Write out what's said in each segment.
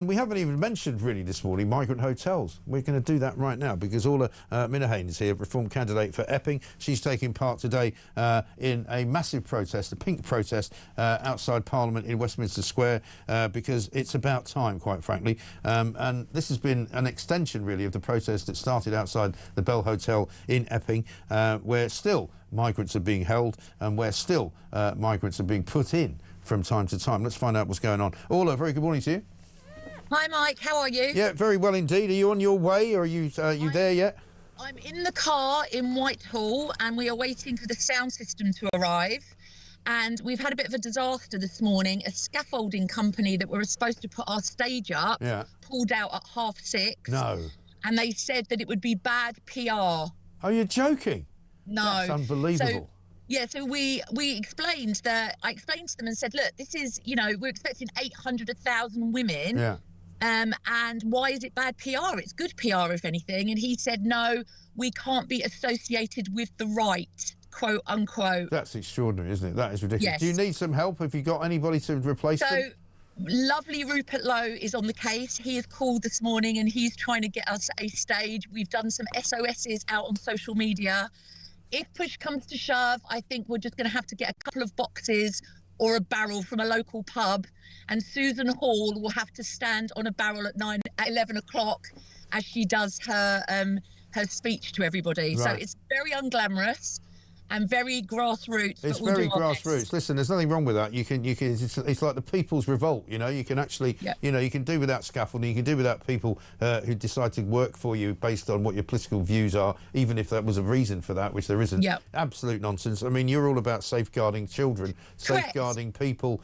We haven't even mentioned really this morning migrant hotels. We're going to do that right now because Orla Minihane is here, Reform candidate for Epping. She's taking part today in a massive protest, a pink protest outside Parliament in Westminster Square because it's about time, quite frankly. And this has been an extension really of the protest that started outside the Bell Hotel in Epping, where still migrants are being held and where still migrants are being put in from time to time. Let's find out what's going on. Orla, very good morning to you. Hi Mike, how are you? Yeah, very well indeed. Are you on your way or are you there yet? I'm in the car in Whitehall and we are waiting for the sound system to arrive. And we've had a bit of a disaster this morning. A scaffolding company that were supposed to put our stage up pulled out at 6:30. No. And they said that it would be bad PR. Oh, you're joking? No. That's unbelievable. So we explained that. I explained to them and said, look, this is, we're expecting 800, 1,000 women. Yeah. And why is it bad PR? It's good PR, if anything. And he said, no, we can't be associated with the right, quote unquote. That's extraordinary, isn't it? That is ridiculous. Yes. Do you need some help? Have you got anybody to replace them? So lovely Rupert Lowe is on the case. He has called this morning and he's trying to get us a stage. We've done some SOSs out on social media. If push comes to shove, I think we're just going to have to get a couple of boxes or a barrel from a local pub, and Susan Hall will have to stand on a barrel at 11 o'clock as she does her speech to everybody. Right. So it's very unglamorous and very grassroots. It's very grassroots. Listen, there's nothing wrong with that. You can. It's like the people's revolt. You can actually, you can do without scaffolding. You can do without people who decide to work for you based on what your political views are, even if that was a reason for that, which there isn't. Yep. Absolute nonsense. I mean, you're all about safeguarding children, safeguarding people,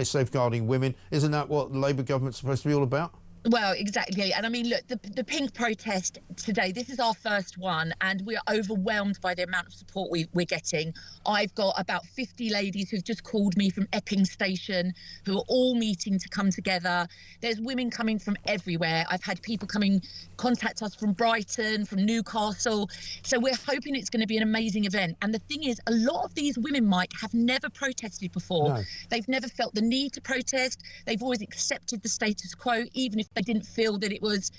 safeguarding women. Isn't that what the Labour government's supposed to be all about? Well, exactly. And I mean, look, the pink protest today, this is our first one and we're overwhelmed by the amount of support we're getting. I've got about 50 ladies who've just called me from Epping station who are all meeting to come together. There's women coming from everywhere. I've had people contact us from Brighton, from Newcastle. So we're hoping it's going to be an amazing event. And the thing is, a lot of these women, Mike, have never protested before. No. They've never felt the need to protest. They've always accepted the status quo, even if they didn't feel that it was,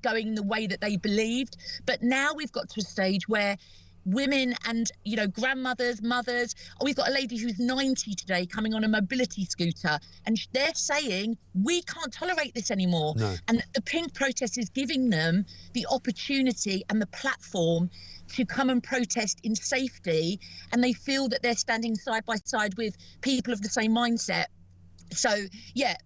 going the way that they believed. But now we've got to a stage where women and, grandmothers, mothers, we've got a lady who's 90 today coming on a mobility scooter, and they're saying, we can't tolerate this anymore. No. And the pink protest is giving them the opportunity and the platform to come and protest in safety, and they feel that they're standing side by side with people of the same mindset. So,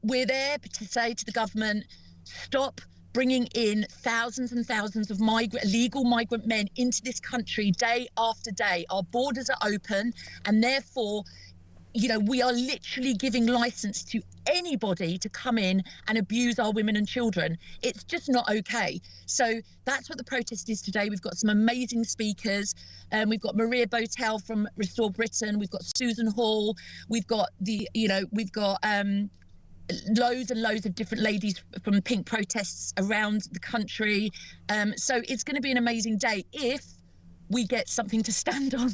we're there to say to the government, stop bringing in thousands and thousands of illegal migrant men into this country day after day. Our borders are open and therefore, we are literally giving license to anybody to come in and abuse our women and children. It's just not okay. So that's what the protest is today. We've got some amazing speakers. We've got Maria Botel from Restore Britain. We've got Susan Hall. We've got loads and loads of different ladies from pink protests around the country. So it's going to be an amazing day if we get something to stand on.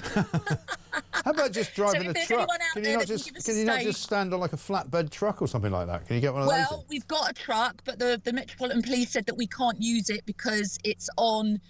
How about just driving a truck? Can you not just stand on like a flatbed truck or something like that? Can you get one of those? Well, we've got a truck, but the Metropolitan Police said that we can't use it because it's on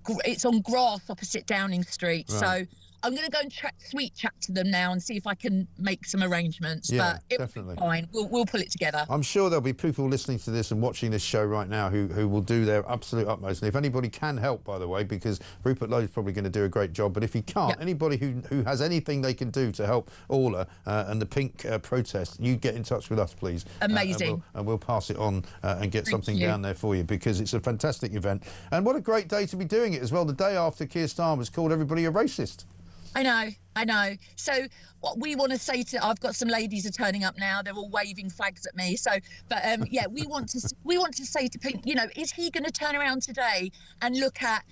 grass opposite Downing Street. Right. So I'm going to go and sweet chat to them now and see if I can make some arrangements. Yeah, but it'll be fine. We'll pull it together. I'm sure there'll be people listening to this and watching this show right now who will do their absolute utmost. And if anybody can help, by the way, because Rupert Lowe's probably going to do a great job, but if he can't, anybody who has anything they can do to help Orla and the pink protest, you get in touch with us, please. Amazing. And we'll pass it on and get something down there for you, because it's a fantastic event. And what a great day to be doing it as well, the day after Keir Starmer's called everybody a racist. I know. So what we want to say I've got some ladies are turning up now. They're all waving flags at me. So, but we want to say to Pink, is he going to turn around today and look at,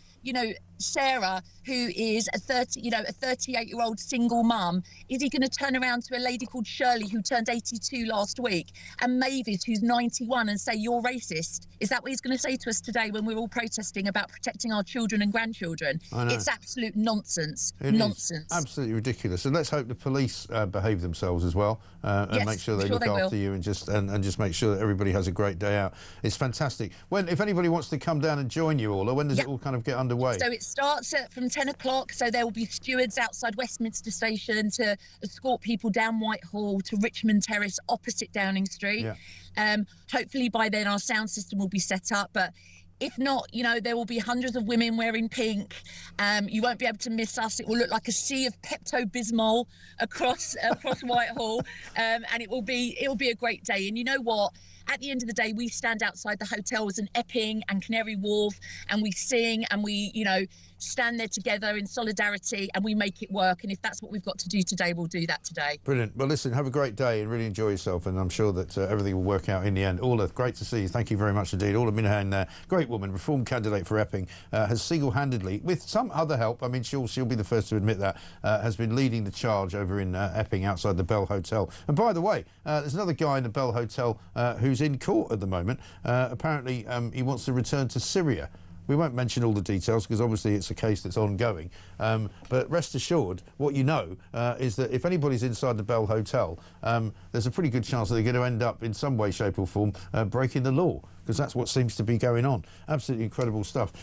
Sarah, who is a 38-year-old single mum, is he going to turn around to a lady called Shirley, who turned 82 last week, and Mavis, who's 91, and say, you're racist? Is that what he's going to say to us today when we're all protesting about protecting our children and grandchildren? It's absolute nonsense. Nonsense. Absolutely ridiculous. And let's hope the police behave themselves as well, and make sure they look after you, and just make sure that everybody has a great day out. It's fantastic. If anybody wants to come down and join you, Orla, when does it all kind of get underway? So it starts from 10 o'clock. So there will be stewards outside Westminster Station to escort people down Whitehall to Richmond Terrace, opposite Downing Street. Hopefully by then our sound system will be set up, but if not, there will be hundreds of women wearing pink. You won't be able to miss us. It will look like a sea of Pepto-Bismol across Whitehall, and it will be a great day. And you know what? At the end of the day, we stand outside the hotels in Epping and Canary Wharf, and we sing, and we, stand there together in solidarity, and we make it work. And if that's what we've got to do today, we'll do that today. Brilliant. Well, listen, have a great day and really enjoy yourself, and I'm sure that everything will work out in the end. Orla, great to see you. Thank you very much indeed. Orla Minihane there, great woman, Reform candidate for Epping, has single-handedly, with some other help, I mean, she'll be the first to admit that, has been leading the charge over in Epping outside the Bell Hotel. And by the way, there's another guy in the Bell Hotel who's in court at the moment. Apparently, he wants to return to Syria. We won't mention all the details because obviously it's a case that's ongoing. But rest assured, what you know is that if anybody's inside the Bell Hotel, there's a pretty good chance that they're going to end up in some way, shape or form breaking the law, because that's what seems to be going on. Absolutely incredible stuff.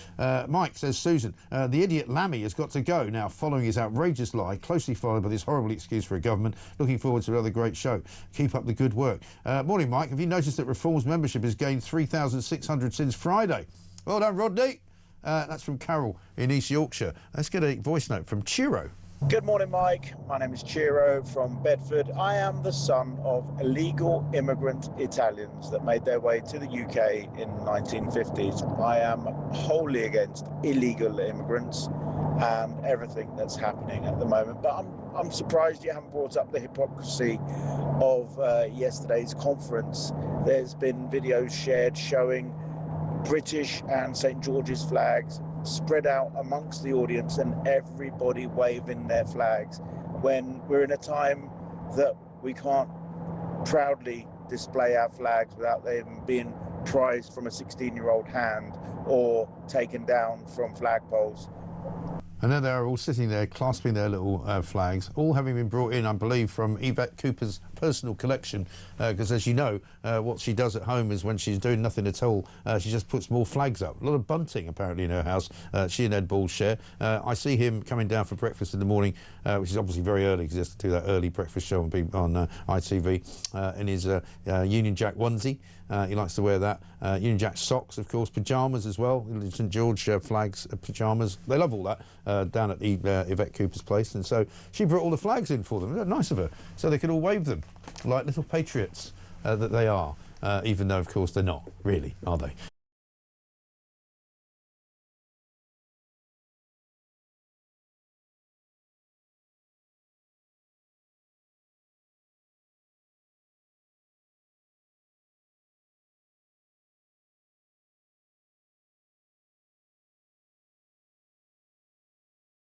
Mike says, Susan, the idiot Lammy has got to go now following his outrageous lie, closely followed by this horrible excuse for a government. Looking forward to another great show. Keep up the good work. Morning, Mike. Have you noticed that Reform's membership has gained 3,600 since Friday? Well done, Rodney. That's from Carol in East Yorkshire. Let's get a voice note from Chiro. Good morning, Mike. My name is Chiro from Bedford. I am the son of illegal immigrant Italians that made their way to the UK in the 1950s. I am wholly against illegal immigrants and everything that's happening at the moment. But I'm surprised you haven't brought up the hypocrisy of yesterday's conference. There's been videos shared showing British and St. George's flags spread out amongst the audience and everybody waving their flags when we're in a time that we can't proudly display our flags without them being prized from a 16-year-old hand or taken down from flagpoles. And then they're all sitting there clasping their little flags, all having been brought in, I believe, from Yvette Cooper's personal collection, because as you know, what she does at home is when she's doing nothing at all, she just puts more flags up. A lot of bunting apparently in her house. She and Ed Ball share. I see him coming down for breakfast in the morning, which is obviously very early because he has to do that early breakfast show on ITV, in his Union Jack onesie. He likes to wear that. Union Jack socks, of course, pyjamas as well. St George flags, pyjamas. They love all that down at Yvette Cooper's place. And so she brought all the flags in for them. Isn't that nice of her? So they could all wave them like little patriots that they are, even though, of course, they're not really, are they?